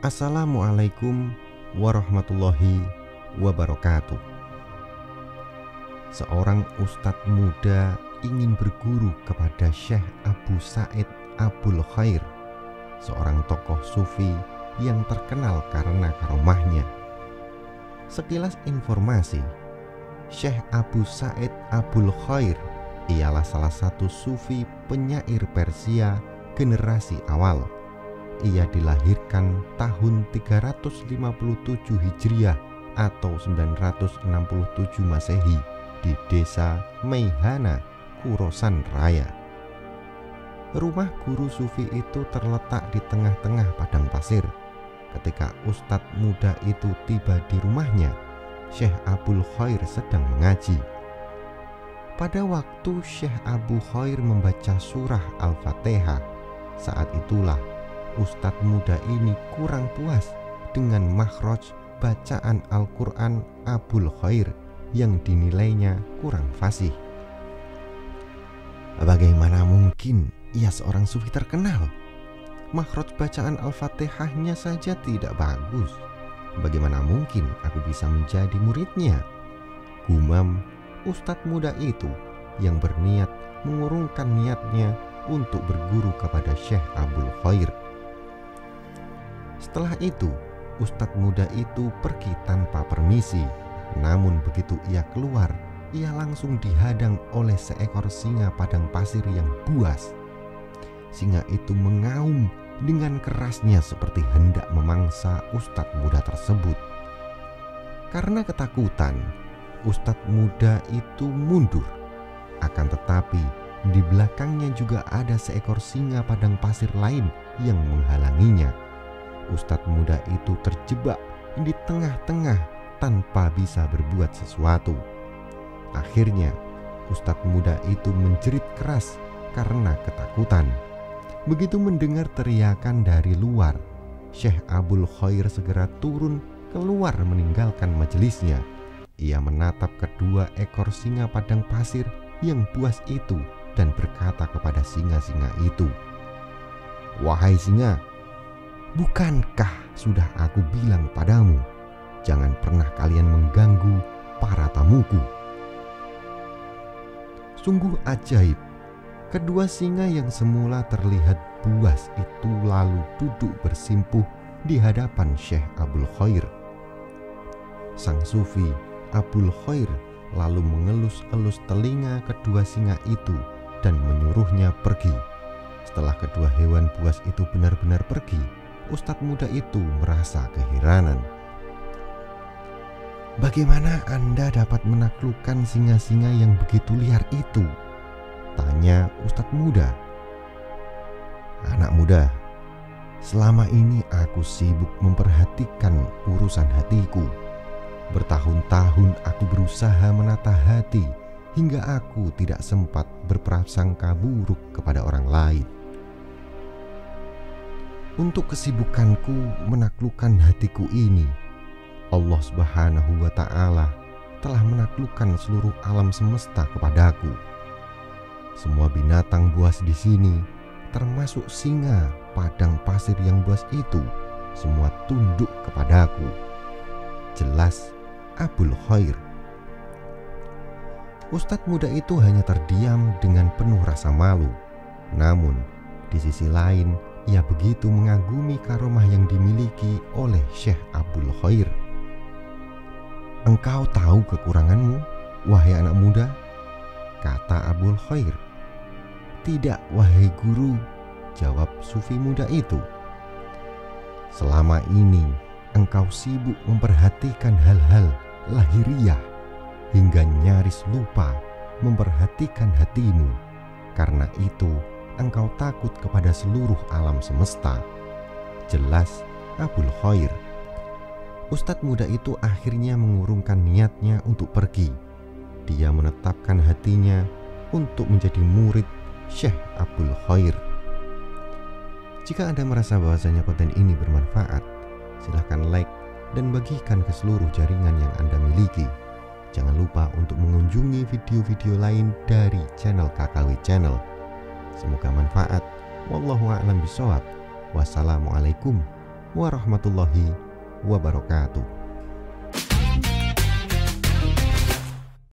Assalamualaikum warahmatullahi wabarakatuh. Seorang ustadz muda ingin berguru kepada Syekh Abu Sa'id Abul Khair, seorang tokoh sufi yang terkenal karena karomahnya. Sekilas informasi, Syekh Abu Sa'id Abul Khair ialah salah satu sufi penyair Persia generasi awal. Ia dilahirkan tahun 357 Hijriah atau 967 Masehi di desa Meihana, Khorasan Raya. Rumah guru sufi itu terletak di tengah-tengah padang pasir. Ketika ustadz muda itu tiba di rumahnya, Syekh Abul Khair sedang mengaji. Pada waktu Syekh Abu Khair membaca surah Al-Fatihah, saat itulah ustadz muda ini kurang puas dengan makhraj bacaan Al-Quran Abul Khair yang dinilainya kurang fasih. Bagaimana mungkin ia seorang sufi terkenal? Makhraj bacaan Al-Fatihahnya saja tidak bagus. Bagaimana mungkin aku bisa menjadi muridnya? Gumam ustadz muda itu yang berniat mengurungkan niatnya untuk berguru kepada Syekh Abul Khair. Setelah itu, ustadz muda itu pergi tanpa permisi. Namun begitu ia keluar, ia langsung dihadang oleh seekor singa padang pasir yang buas. Singa itu mengaum dengan kerasnya seperti hendak memangsa ustadz muda tersebut. Karena ketakutan, ustadz muda itu mundur. Akan tetapi, di belakangnya juga ada seekor singa padang pasir lain yang menghalanginya. Ustadz muda itu terjebak di tengah-tengah tanpa bisa berbuat sesuatu. Akhirnya, ustadz muda itu menjerit keras karena ketakutan. Begitu mendengar teriakan dari luar, Syekh Abul Khair segera turun keluar meninggalkan majelisnya. Ia menatap kedua ekor singa padang pasir yang buas itu dan berkata kepada singa-singa itu, "Wahai singa, bukankah sudah aku bilang padamu, jangan pernah kalian mengganggu para tamuku?" Sungguh ajaib, kedua singa yang semula terlihat buas itu lalu duduk bersimpuh di hadapan Syekh Abul Khair. Sang sufi Abul Khair lalu mengelus-elus telinga kedua singa itu dan menyuruhnya pergi. Setelah kedua hewan buas itu benar-benar pergi, ustadz muda itu merasa keheranan. "Bagaimana Anda dapat menaklukkan singa-singa yang begitu liar itu?" tanya ustadz muda. "Anak muda, selama ini aku sibuk memperhatikan urusan hatiku. Bertahun-tahun aku berusaha menata hati hingga aku tidak sempat berprasangka buruk kepada orang lain. Untuk kesibukanku menaklukkan hatiku ini, Allah Subhanahu wa Ta'ala telah menaklukkan seluruh alam semesta kepadaku. Semua binatang buas di sini, termasuk singa padang pasir yang buas itu, semua tunduk kepadaku." Jelas Abul Khair. Ustadz muda itu hanya terdiam dengan penuh rasa malu. Namun di sisi lain, ia begitu mengagumi karomah yang dimiliki oleh Syekh Abul Khair. "Engkau tahu kekuranganmu, wahai anak muda?" kata Abul Khair. "Tidak, wahai guru," jawab sufi muda itu. "Selama ini engkau sibuk memperhatikan hal-hal lahiriah hingga nyaris lupa memperhatikan hatimu. Karena itu engkau takut kepada seluruh alam semesta." Jelas Abul Khair. Ustadz muda itu akhirnya mengurungkan niatnya untuk pergi. Dia menetapkan hatinya untuk menjadi murid Syekh Abul Khair. Jika Anda merasa bahwasanya konten ini bermanfaat, silahkan like dan bagikan ke seluruh jaringan yang Anda miliki. Jangan lupa untuk mengunjungi video-video lain dari channel KKW Channel. Semoga manfaat. Wallahu a'lam bishawab. Wassalamualaikum warahmatullahi wabarakatuh.